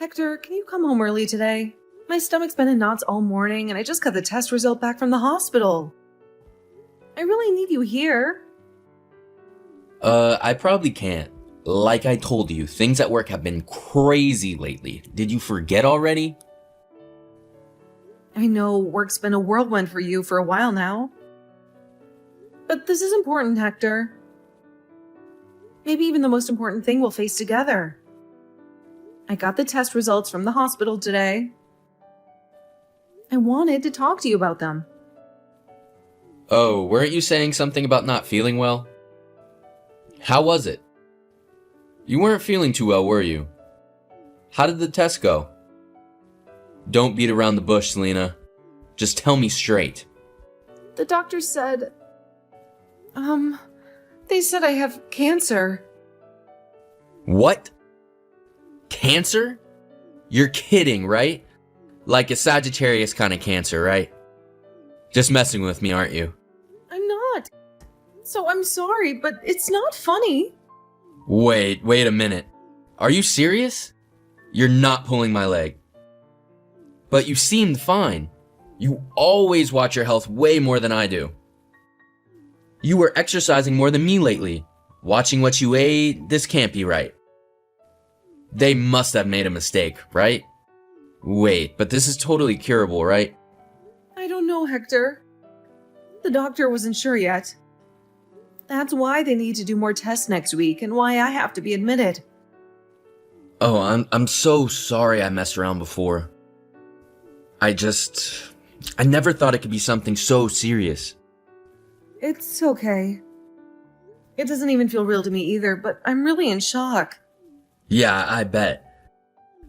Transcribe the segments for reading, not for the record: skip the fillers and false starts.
Hector, can you come home early today? My stomach's been in knots all morning, and I just got the test result back from the hospital. I really need you here. I probably can't. Like I told you, things at work have been crazy lately. Did you forget already? I know work's been a whirlwind for you for a while now. But this is important, Hector. Maybe even the most important thing we'll face together. I got the test results from the hospital today. I wanted to talk to you about them. Oh, weren't you saying something about not feeling well? How was it? You weren't feeling too well, were you? How did the test go? Don't beat around the bush, Selena. Just tell me straight. The doctor said... They said I have cancer. What? Cancer? You're kidding, right? Like a Sagittarius kind of cancer, right? Just messing with me, aren't you? I'm not. So I'm sorry, but it's not funny. Wait a minute. Are you serious? You're not pulling my leg. But you seemed fine. You always watch your health way more than I do. You were exercising more than me lately. Watching what you ate, this can't be right. They must have made a mistake, right? Wait, but this is totally curable, right? I don't know, Hector. The doctor wasn't sure yet. That's why they need to do more tests next week and why I have to be admitted. Oh, I'm so sorry I messed around before. I never thought it could be something so serious. It's okay. It doesn't even feel real to me either, but I'm really in shock. Yeah, I bet.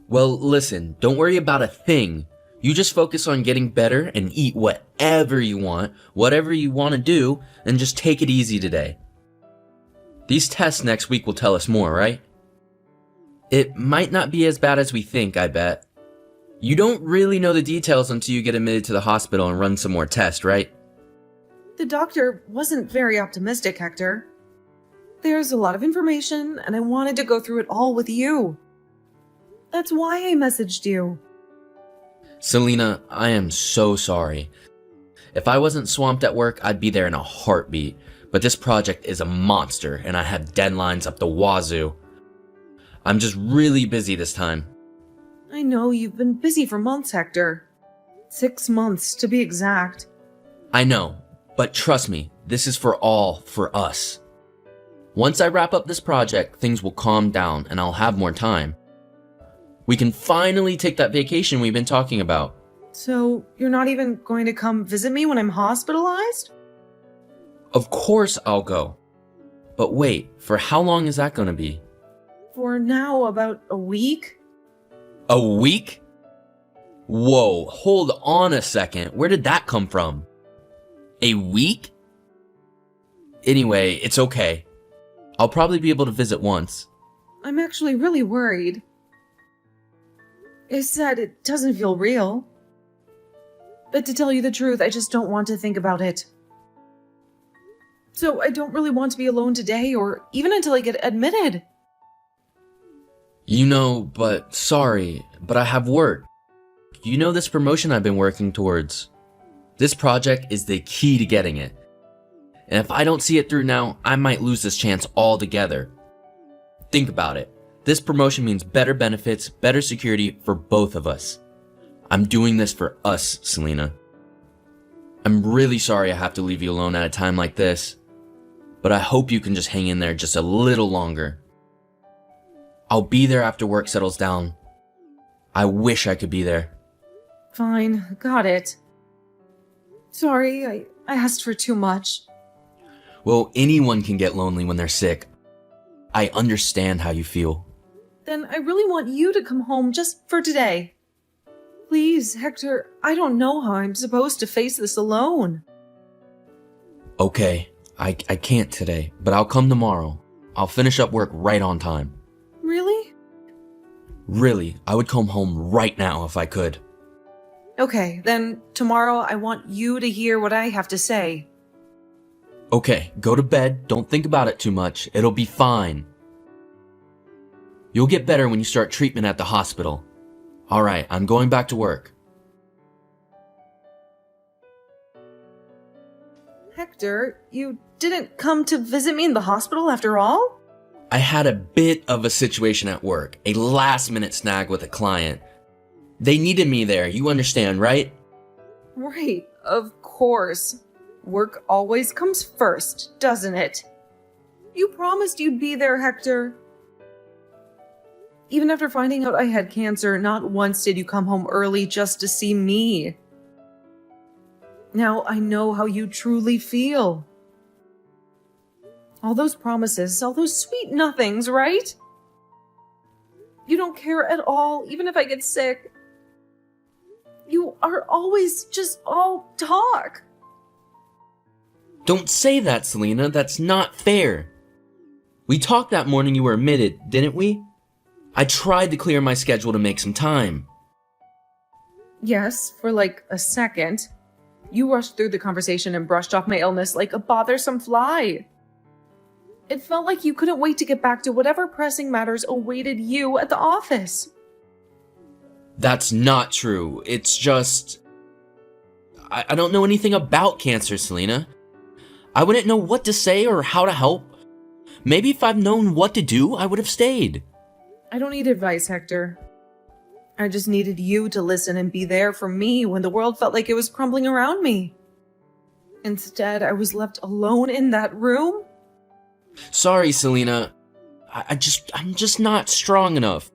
Well, listen, don't worry about a thing. You just focus on getting better and eat whatever you want to do, and just take it easy today. These tests next week will tell us more, right? It might not be as bad as we think, I bet. You don't really know the details until you get admitted to the hospital and run some more tests, right? The doctor wasn't very optimistic, Hector. There's a lot of information, and I wanted to go through it all with you. That's why I messaged you. Selena, I am so sorry. If I wasn't swamped at work, I'd be there in a heartbeat. But this project is a monster, and I have deadlines up the wazoo. I'm just really busy this time. I know you've been busy for months, Hector. 6 months, to be exact. I know, but trust me, this is for us. Once I wrap up this project, things will calm down, and I'll have more time. We can finally take that vacation we've been talking about. So, you're not even going to come visit me when I'm hospitalized? Of course I'll go. But wait, for how long is that going to be? For now, about a week. A week? Whoa, hold on a second. Where did that come from? A week? Anyway, it's okay. I'll probably be able to visit once. I'm actually really worried. I said it doesn't feel real. But to tell you the truth, I just don't want to think about it. So I don't really want to be alone today or even until I get admitted. You know, but sorry, but I have work. You know this promotion I've been working towards. This project is the key to getting it. And if I don't see it through now, I might lose this chance altogether. Think about it. This promotion means better benefits, better security for both of us. I'm doing this for us, Selena. I'm really sorry I have to leave you alone at a time like this, but I hope you can just hang in there just a little longer. I'll be there after work settles down. I wish I could be there. Fine, got it. Sorry, I asked for too much. Well, anyone can get lonely when they're sick. I understand how you feel. Then I really want you to come home just for today. Please, Hector, I don't know how I'm supposed to face this alone. Okay, I can't today, but I'll come tomorrow. I'll finish up work right on time. Really? Really, I would come home right now if I could. Okay, then tomorrow I want you to hear what I have to say. Okay, go to bed. Don't think about it too much. It'll be fine. You'll get better when you start treatment at the hospital. Alright, I'm going back to work. Hector, you didn't come to visit me in the hospital after all? I had a bit of a situation at work, a last-minute snag with a client. They needed me there, you understand, right? Right, of course. Work always comes first, doesn't it? You promised you'd be there, Hector. Even after finding out I had cancer, not once did you come home early just to see me. Now I know how you truly feel. All those promises, all those sweet nothings, right? You don't care at all, even if I get sick. You are always just all talk. Don't say that, Selena. That's not fair. We talked that morning you were admitted, didn't we? I tried to clear my schedule to make some time. Yes, for like a second. You rushed through the conversation and brushed off my illness like a bothersome fly. It felt like you couldn't wait to get back to whatever pressing matters awaited you at the office. That's not true. It's just... I don't know anything about cancer, Selena. I wouldn't know what to say or how to help. Maybe if I'd known what to do, I would have stayed. I don't need advice, Hector. I just needed you to listen and be there for me when the world felt like it was crumbling around me. Instead, I was left alone in that room. Sorry, Selena. I'm just not strong enough.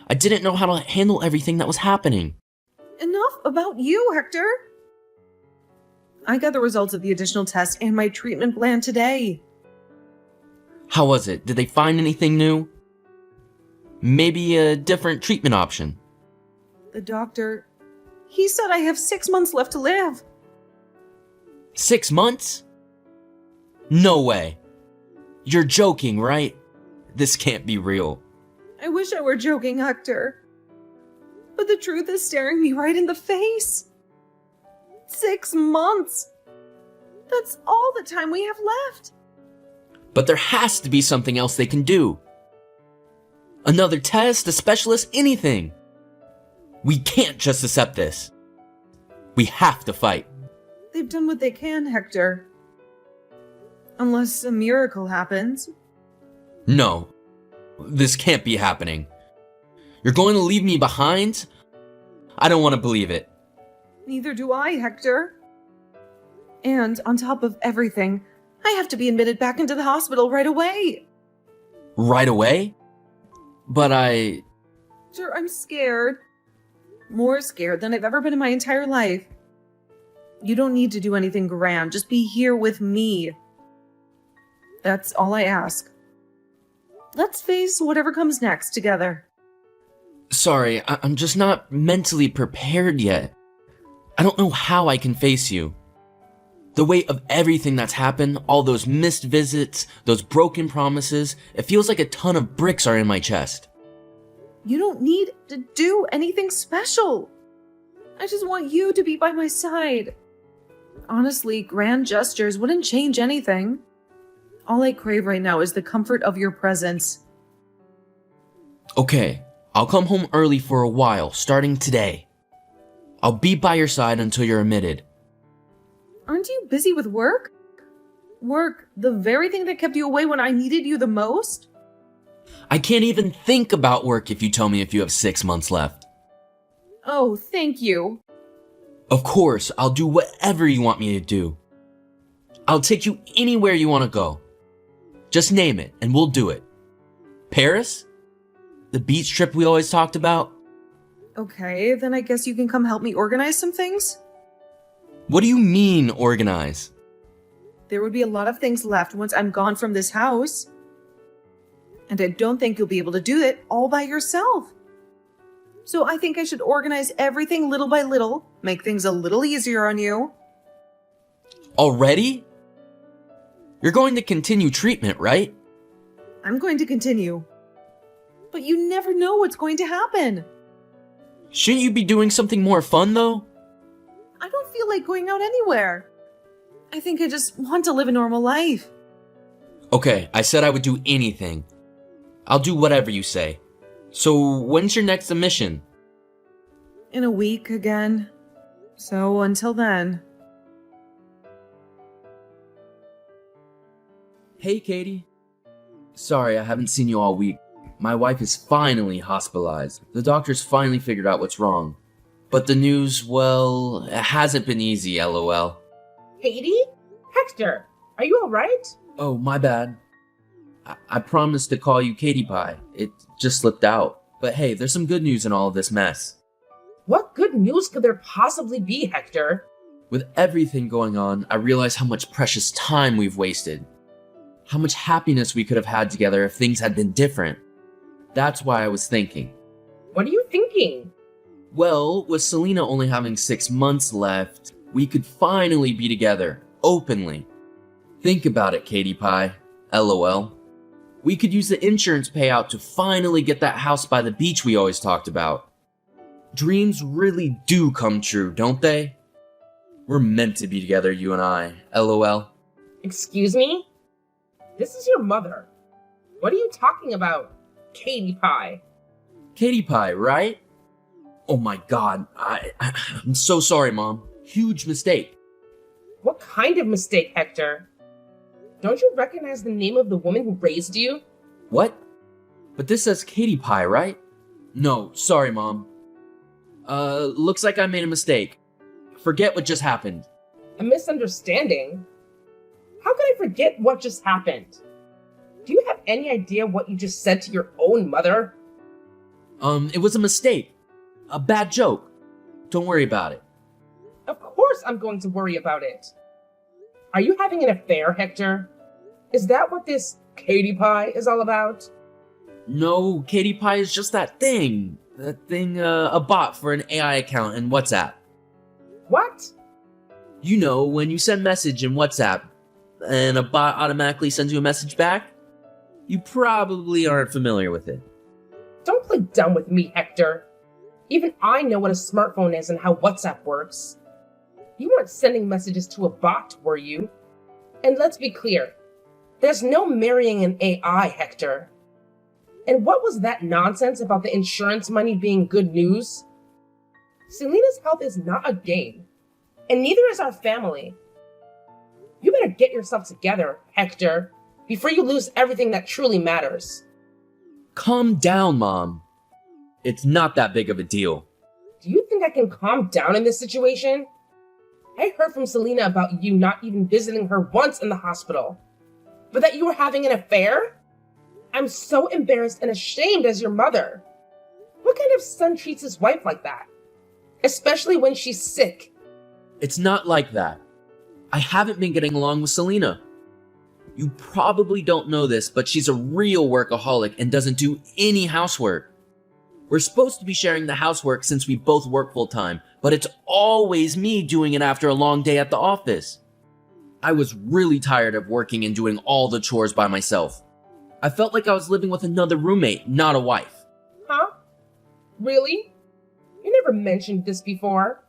I didn't know how to handle everything that was happening. Enough about you, Hector. I got the results of the additional test and my treatment plan today. How was it? Did they find anything new? Maybe a different treatment option? The doctor, he said I have 6 months left to live. 6 months? No way. You're joking, right? This can't be real. I wish I were joking, Hector. But the truth is staring me right in the face. 6 months. That's all the time we have left. But there has to be something else they can do. Another test, a specialist, anything. We can't just accept this. We have to fight. They've done what they can, Hector. Unless a miracle happens. No, this can't be happening. You're going to leave me behind? I don't want to believe it. Neither do I, Hector. And on top of everything, I have to be admitted back into the hospital right away. Right away? But Sure, I'm scared. More scared than I've ever been in my entire life. You don't need to do anything grand. Just be here with me. That's all I ask. Let's face whatever comes next together. Sorry, I'm just not mentally prepared yet. I don't know how I can face you. The weight of everything that's happened, all those missed visits, those broken promises, it feels like a ton of bricks are in my chest. You don't need to do anything special. I just want you to be by my side. Honestly, grand gestures wouldn't change anything. All I crave right now is the comfort of your presence. Okay, I'll come home early for a while, starting today. I'll be by your side until you're admitted. Aren't you busy with work? Work, the very thing that kept you away when I needed you the most? I can't even think about work if you tell me if you have 6 months left. Oh, thank you. Of course, I'll do whatever you want me to do. I'll take you anywhere you want to go. Just name it, and we'll do it. Paris? The beach trip we always talked about? Okay, then I guess you can come help me organize some things? What do you mean, organize? There would be a lot of things left once I'm gone from this house. And I don't think you'll be able to do it all by yourself. So I think I should organize everything little by little, make things a little easier on you. Already? You're going to continue treatment, right? I'm going to continue. But you never know what's going to happen. Shouldn't you be doing something more fun, though? I don't feel like going out anywhere. I think I just want to live a normal life. Okay, I said I would do anything. I'll do whatever you say. So, when's your next admission? in a week again. So until then. Hey, Katie. Sorry, I haven't seen you all week. My wife is finally hospitalized. The doctors finally figured out what's wrong. But the news, well, it hasn't been easy, lol. Katie? Hector, are you alright? Oh, my bad. I promised to call you Katie Pie. It just slipped out. But hey, there's some good news in all of this mess. What good news could there possibly be, Hector? With everything going on, I realize how much precious time we've wasted. How much happiness we could have had together if things had been different. That's why I was thinking. What are you thinking? Well, with Selena only having 6 months left, we could finally be together, openly. Think about it, Katie Pie. LOL. We could use the insurance payout to finally get that house by the beach we always talked about. Dreams really do come true, don't they? We're meant to be together, you and I. LOL. Excuse me? This is your mother. What are you talking about, Katie Pie? Katie Pie, right? Oh my god, I'm so sorry, Mom. Huge mistake. What kind of mistake, Hector? Don't you recognize the name of the woman who raised you? What? But this says Katie Pie, right? No, sorry, Mom. Looks like I made a mistake. Forget what just happened. A misunderstanding? How could I forget what just happened? Do you have any idea what you just said to your own mother? It was a mistake. A bad joke. Don't worry about it. Of course I'm going to worry about it. Are you having an affair, Hector? Is that what this Katie Pie is all about? No, Katie Pie is just that thing. A bot for an AI account in WhatsApp. What? You know, when you send message in WhatsApp, and a bot automatically sends you a message back? You probably aren't familiar with it. Don't play dumb with me, Hector. Even I know what a smartphone is and how WhatsApp works. You weren't sending messages to a bot, were you? And let's be clear, there's no marrying an AI, Hector. And what was that nonsense about the insurance money being good news? Selena's health is not a game, and neither is our family. You better get yourself together, Hector, before you lose everything that truly matters. Calm down, Mom. It's not that big of a deal. Do you think I can calm down in this situation? I heard from Selena about you not even visiting her once in the hospital. But that you were having an affair? I'm so embarrassed and ashamed as your mother. What kind of son treats his wife like that? Especially when she's sick. It's not like that. I haven't been getting along with Selena. You probably don't know this, but she's a real workaholic and doesn't do any housework. We're supposed to be sharing the housework since we both work full time, but it's always me doing it after a long day at the office. I was really tired of working and doing all the chores by myself. I felt like I was living with another roommate, not a wife. Huh? Really? You never mentioned this before.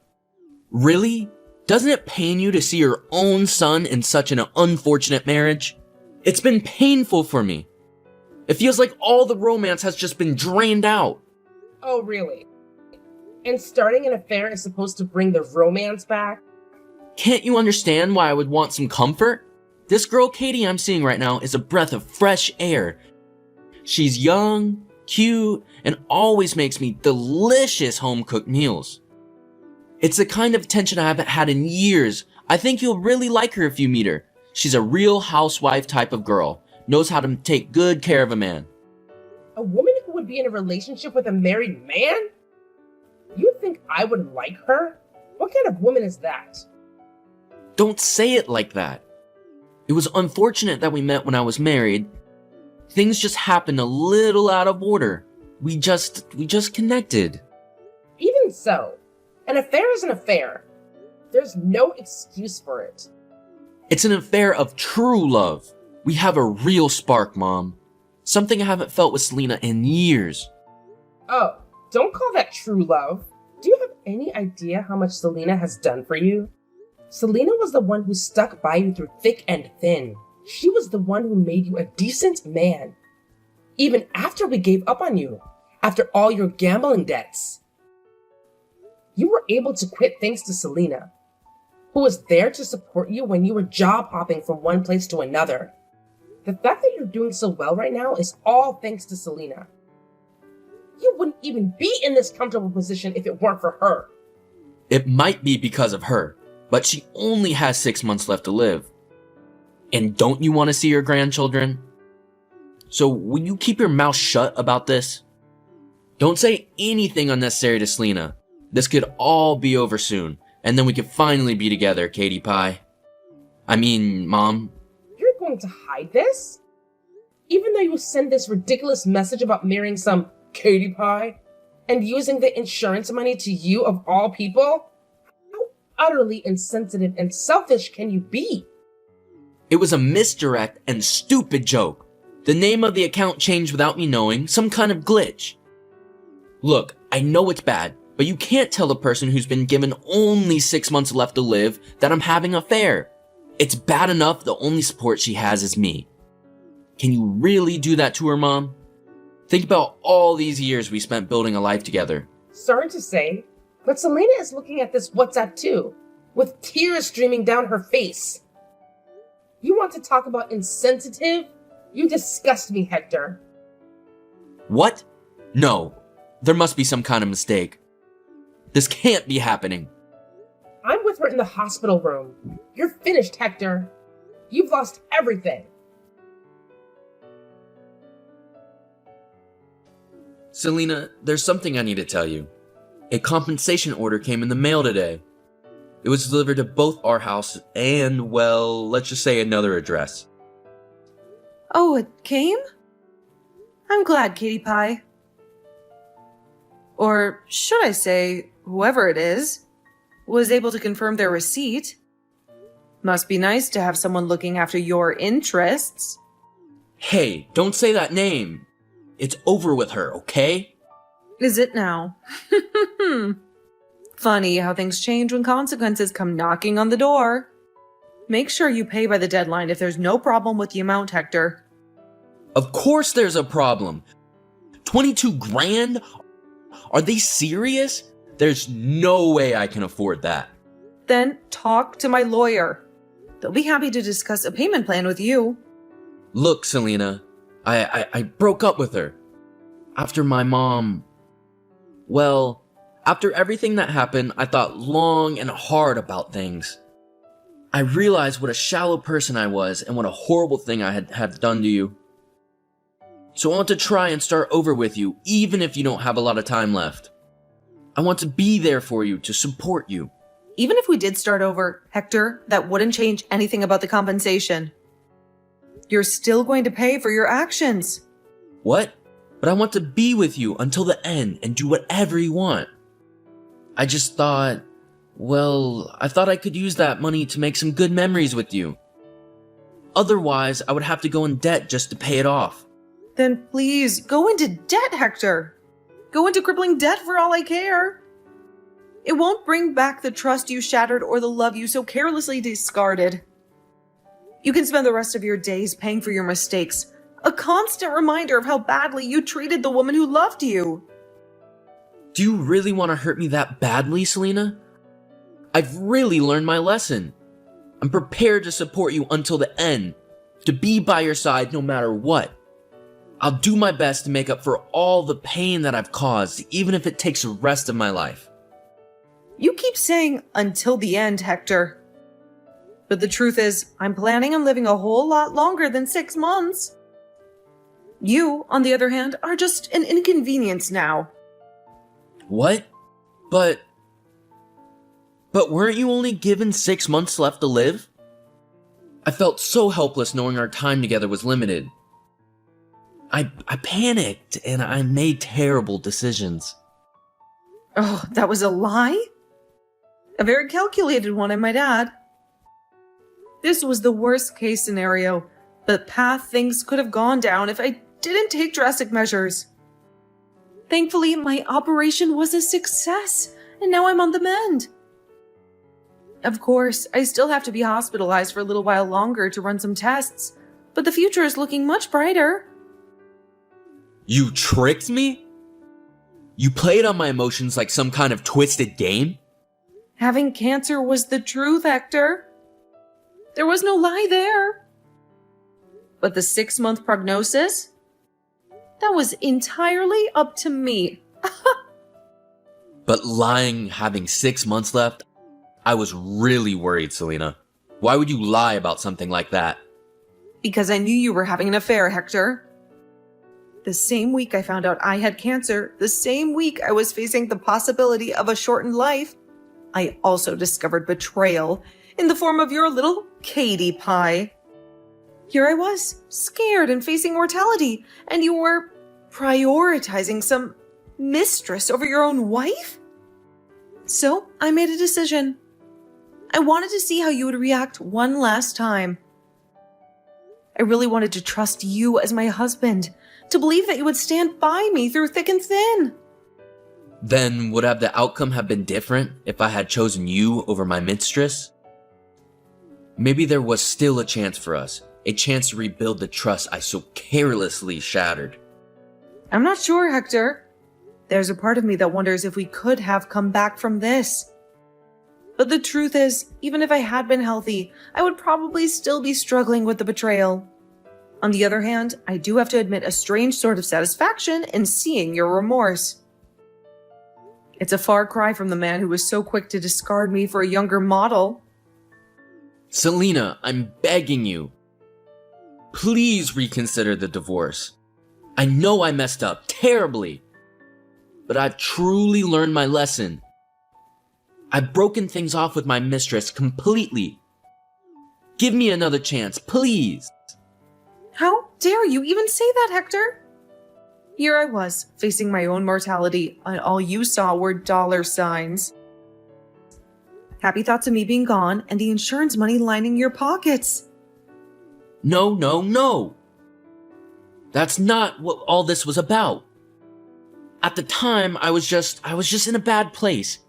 Really? Doesn't it pain you to see your own son in such an unfortunate marriage? It's been painful for me. It feels like all the romance has just been drained out. Oh, really? And starting an affair is supposed to bring the romance back? Can't you understand why I would want some comfort? This girl Katie I'm seeing right now is a breath of fresh air. She's young, cute, and always makes me delicious home-cooked meals. It's the kind of attention I haven't had in years. I think you'll really like her if you meet her. She's a real housewife type of girl, knows how to take good care of a man. A woman who would be in a relationship with a married man? You think I would like her? What kind of woman is that? Don't say it like that. It was unfortunate that we met when I was married. Things just happened a little out of order. We just connected. Even so, an affair is an affair. There's no excuse for it. It's an affair of true love. We have a real spark, Mom. Something I haven't felt with Selena in years. Oh, don't call that true love. Do you have any idea how much Selena has done for you? Selena was the one who stuck by you through thick and thin. She was the one who made you a decent man. Even after we gave up on you, after all your gambling debts. You were able to quit thanks to Selena, who was there to support you when you were job hopping from one place to another. The fact that you're doing so well right now is all thanks to Selena. You wouldn't even be in this comfortable position if it weren't for her. It might be because of her, but she only has 6 months left to live. And don't you want to see your grandchildren? So will you keep your mouth shut about this? Don't say anything unnecessary to Selena. This could all be over soon, and then we could finally be together, Katie Pie. I mean, Mom. You're going to hide this? Even though you send this ridiculous message about marrying some Katie Pie and using the insurance money to you of all people? How utterly insensitive and selfish can you be? It was a misdirect and stupid joke. The name of the account changed without me knowing, some kind of glitch. Look, I know it's bad, but you can't tell a person who's been given only 6 months left to live that I'm having an affair. It's bad enough the only support she has is me. Can you really do that to her, Mom? Think about all these years we spent building a life together. Sorry to say, but Selena is looking at this WhatsApp too, with tears streaming down her face. You want to talk about insensitive? You disgust me, Hector. What? No, there must be some kind of mistake. This can't be happening. I'm with her in the hospital room. You're finished, Hector. You've lost everything. Selena, there's something I need to tell you. A compensation order came in the mail today. It was delivered to both our house and, well, let's just say another address. Oh, it came? I'm glad, Katie Pie. Or should I say, whoever it is, was able to confirm their receipt. Must be nice to have someone looking after your interests. Hey, don't say that name. It's over with her, okay? Is it now? Funny how things change when consequences come knocking on the door. Make sure you pay by the deadline if there's no problem with the amount, Hector. Of course there's a problem. 22 grand? Are they serious? There's no way I can afford that. Then talk to my lawyer. They'll be happy to discuss a payment plan with you. Look, Selena, I broke up with her. After my mom... Well, after everything that happened, I thought long and hard about things. I realized what a shallow person I was and what a horrible thing I had done to you. So I want to try and start over with you, even if you don't have a lot of time left. I want to be there for you, to support you. Even if we did start over, Hector, that wouldn't change anything about the compensation. You're still going to pay for your actions. What? But I want to be with you until the end and do whatever you want. I just thought, well, I thought I could use that money to make some good memories with you. Otherwise, I would have to go in debt just to pay it off. Then please, go into debt, Hector. Go into crippling debt for all I care. It won't bring back the trust you shattered or the love you so carelessly discarded. You can spend the rest of your days paying for your mistakes, a constant reminder of how badly you treated the woman who loved you. Do you really want to hurt me that badly, Selena? I've really learned my lesson. I'm prepared to support you until the end, to be by your side no matter what. I'll do my best to make up for all the pain that I've caused, even if it takes the rest of my life. You keep saying until the end, Hector. But the truth is, I'm planning on living a whole lot longer than 6 months. You, on the other hand, are just an inconvenience now. What? But weren't you only given 6 months left to live? I felt so helpless knowing our time together was limited. I panicked and I made terrible decisions. Oh, that was a lie? A very calculated one, I might add. This was the worst case scenario, the path things could have gone down if I didn't take drastic measures. Thankfully, my operation was a success, and now I'm on the mend. Of course, I still have to be hospitalized for a little while longer to run some tests, but the future is looking much brighter. You tricked me? You played on my emotions like some kind of twisted game? Having cancer was the truth, Hector. There was no lie there. But the 6-month prognosis? That was entirely up to me. But lying having 6 months left? I was really worried, Selena. Why would you lie about something like that? Because I knew you were having an affair, Hector. The same week I found out I had cancer, the same week I was facing the possibility of a shortened life, I also discovered betrayal in the form of your little Katie pie. Here I was, scared and facing mortality, and you were prioritizing some mistress over your own wife? So I made a decision. I wanted to see how you would react one last time. I really wanted to trust you as my husband, to believe that you would stand by me through thick and thin. Then would have the outcome have been different if I had chosen you over my mistress? Maybe there was still a chance for us, a chance to rebuild the trust I so carelessly shattered. I'm not sure, Hector. There's a part of me that wonders if we could have come back from this. But the truth is, even if I had been healthy, I would probably still be struggling with the betrayal. On the other hand, I do have to admit a strange sort of satisfaction in seeing your remorse. It's a far cry from the man who was so quick to discard me for a younger model. Selena, I'm begging you. Please reconsider the divorce. I know I messed up terribly, but I've truly learned my lesson. I've broken things off with my mistress completely. Give me another chance, please. How dare you even say that, Hector? Here I was, facing my own mortality, and all you saw were dollar signs. Happy thoughts of me being gone and the insurance money lining your pockets. No, no, no. That's not what all this was about. At the time, I was just in a bad place.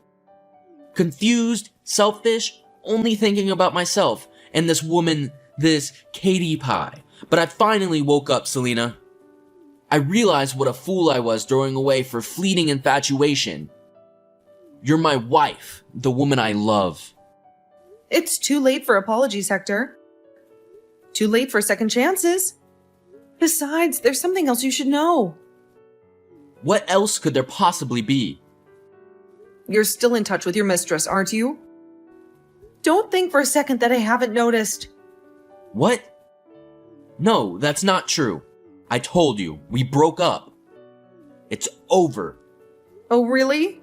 Confused, selfish, only thinking about myself and this woman, this Katie Pie. But I finally woke up, Selena. I realized what a fool I was throwing away for fleeting infatuation. You're my wife, the woman I love. It's too late for apologies, Hector. Too late for second chances. Besides, there's something else you should know. What else could there possibly be? You're still in touch with your mistress, aren't you? Don't think for a second that I haven't noticed. What? No, that's not true. I told you, we broke up. It's over. Oh, really?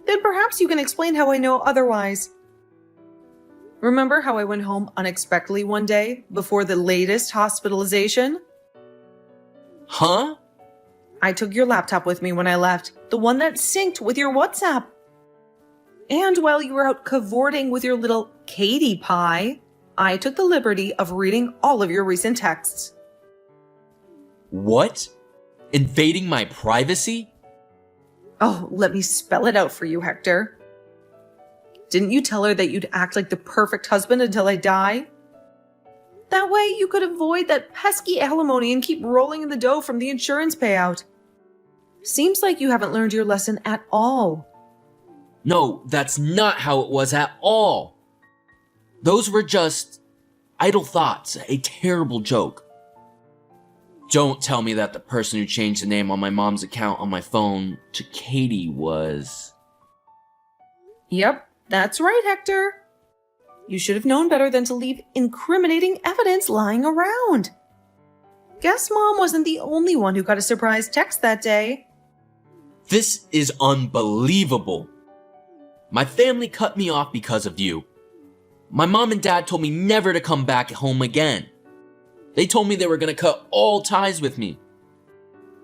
Then perhaps you can explain how I know otherwise. Remember how I went home unexpectedly one day before the latest hospitalization? Huh? I took your laptop with me when I left, the one that synced with your WhatsApp. And while you were out cavorting with your little Katie Pie, I took the liberty of reading all of your recent texts. What? Invading my privacy? Oh, let me spell it out for you, Hector. Didn't you tell her that you'd act like the perfect husband until I die? That way you could avoid that pesky alimony and keep rolling in the dough from the insurance payout. Seems like you haven't learned your lesson at all. No, that's not how it was at all. Those were just idle thoughts, a terrible joke. Don't tell me that the person who changed the name on my mom's account on my phone to Katie was... Yep, that's right, Hector. You should have known better than to leave incriminating evidence lying around. Guess Mom wasn't the only one who got a surprise text that day. This is unbelievable. My family cut me off because of you. My mom and dad told me never to come back home again. They told me they were going to cut all ties with me.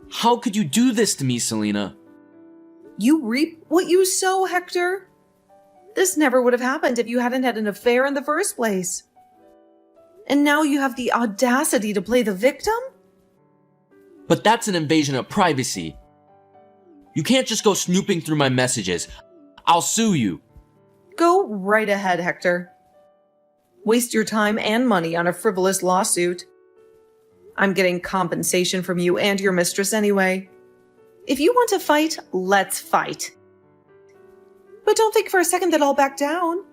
How could you do this to me, Selena? You reap what you sow, Hector. This never would have happened if you hadn't had an affair in the first place. And now you have the audacity to play the victim? But that's an invasion of privacy. You can't just go snooping through my messages. I'll sue you. Go right ahead, Hector. Waste your time and money on a frivolous lawsuit. I'm getting compensation from you and your mistress anyway. If you want to fight, let's fight. But don't think for a second that I'll back down.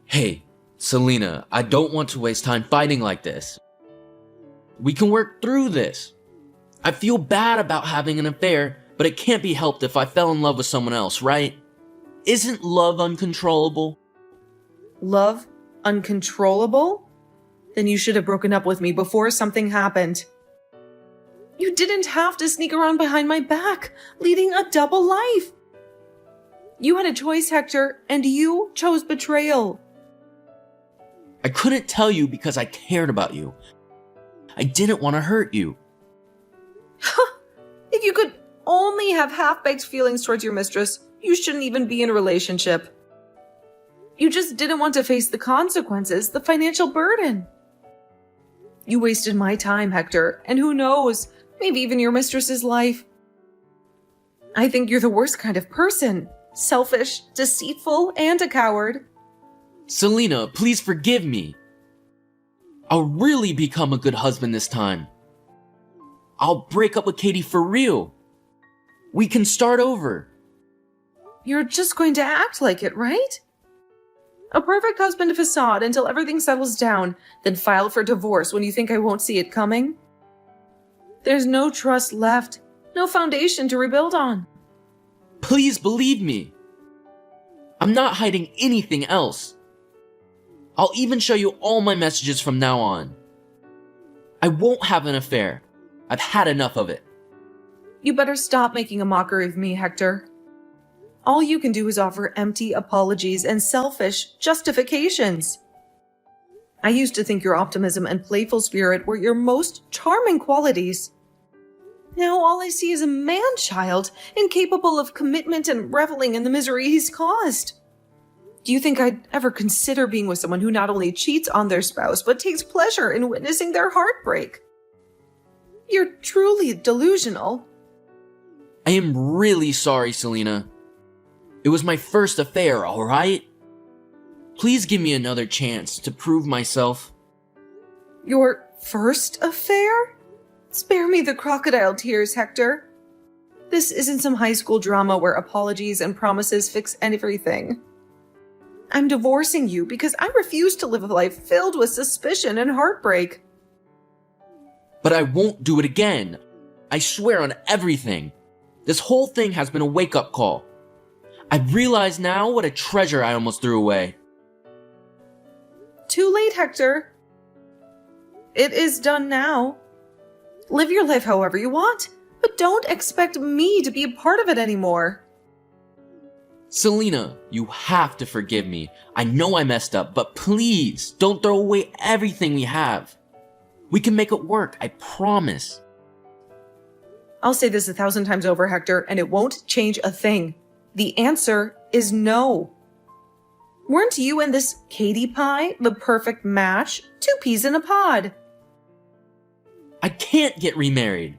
Hey, Selena, I don't want to waste time fighting like this. We can work through this. I feel bad about having an affair, but it can't be helped if I fell in love with someone else, right? Isn't love uncontrollable? Love uncontrollable? Then you should have broken up with me before something happened. You didn't have to sneak around behind my back, leading a double life. You had a choice, Hector, and you chose betrayal. I couldn't tell you because I cared about you. I didn't want to hurt you. If you could only have half-baked feelings towards your mistress, you shouldn't even be in a relationship. You just didn't want to face the consequences, the financial burden. You wasted my time, Hector, and who knows, maybe even your mistress's life. I think you're the worst kind of person. Selfish, deceitful, and a coward. Selena, please forgive me. I'll really become a good husband this time. I'll break up with Katie for real. We can start over. You're just going to act like it, right? A perfect husband facade until everything settles down, then file for divorce when you think I won't see it coming? There's no trust left, no foundation to rebuild on. Please believe me. I'm not hiding anything else. I'll even show you all my messages from now on. I won't have an affair. I've had enough of it. You better stop making a mockery of me, Hector. All you can do is offer empty apologies and selfish justifications. I used to think your optimism and playful spirit were your most charming qualities. Now all I see is a man-child, incapable of commitment and reveling in the misery he's caused. Do you think I'd ever consider being with someone who not only cheats on their spouse, but takes pleasure in witnessing their heartbreak? You're truly delusional. I am really sorry, Selena. It was my first affair, alright? Please give me another chance to prove myself. Your first affair? Spare me the crocodile tears, Hector. This isn't some high school drama where apologies and promises fix everything. I'm divorcing you because I refuse to live a life filled with suspicion and heartbreak. But I won't do it again. I swear on everything. This whole thing has been a wake-up call. I realize now what a treasure I almost threw away. Too late, Hector. It is done now. Live your life however you want, but don't expect me to be a part of it anymore. Selena, you have to forgive me. I know I messed up, but please don't throw away everything we have. We can make it work, I promise. I'll say this 1,000 times over, Hector, and it won't change a thing. The answer is no. Weren't you and this Katie pie the perfect match? 2 peas in a pod. I can't get remarried.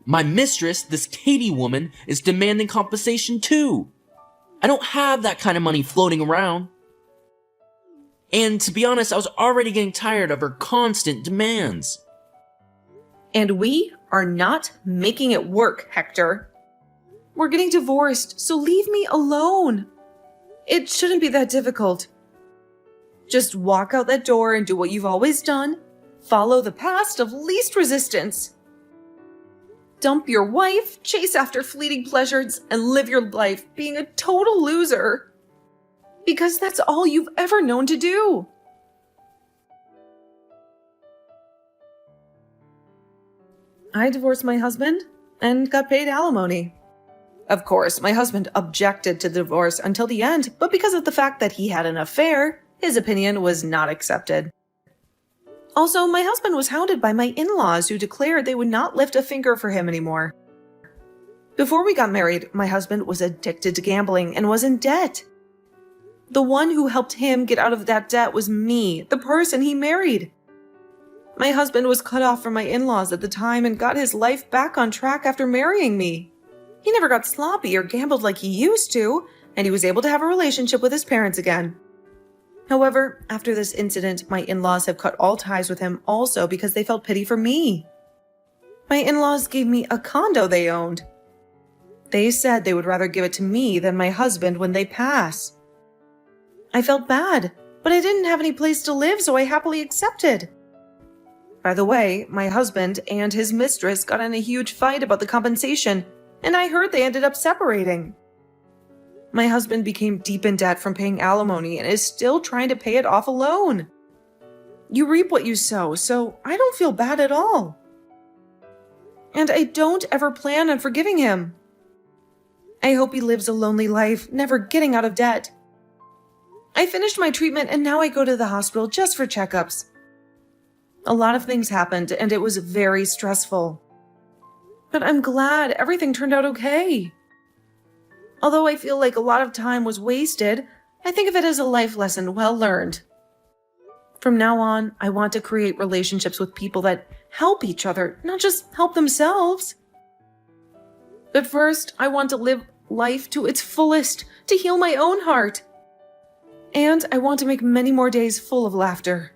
My mistress, this Katie woman, is demanding compensation too. I don't have that kind of money floating around. And to be honest, I was already getting tired of her constant demands. And we are not making it work, Hector. We're getting divorced, so leave me alone. It shouldn't be that difficult. Just walk out that door and do what you've always done. Follow the path of least resistance. Dump your wife, chase after fleeting pleasures, and live your life being a total loser. Because that's all you've ever known to do. I divorced my husband and got paid alimony. Of course, my husband objected to the divorce until the end, but because of the fact that he had an affair, his opinion was not accepted. Also, my husband was hounded by my in-laws who declared they would not lift a finger for him anymore. Before we got married, my husband was addicted to gambling and was in debt. The one who helped him get out of that debt was me, the person he married. My husband was cut off from my in-laws at the time and got his life back on track after marrying me. He never got sloppy or gambled like he used to, and he was able to have a relationship with his parents again. However, after this incident, my in-laws have cut all ties with him also because they felt pity for me. My in-laws gave me a condo they owned. They said they would rather give it to me than my husband when they pass. I felt bad, but I didn't have any place to live, so I happily accepted. By the way, my husband and his mistress got in a huge fight about the compensation, and I heard they ended up separating. My husband became deep in debt from paying alimony and is still trying to pay it off alone. You reap what you sow, so I don't feel bad at all. And I don't ever plan on forgiving him. I hope he lives a lonely life, never getting out of debt. I finished my treatment and now I go to the hospital just for checkups. A lot of things happened and it was very stressful. But I'm glad everything turned out okay. Although I feel like a lot of time was wasted, I think of it as a life lesson well learned. From now on, I want to create relationships with people that help each other, not just help themselves. But first, I want to live life to its fullest, to heal my own heart. And I want to make many more days full of laughter.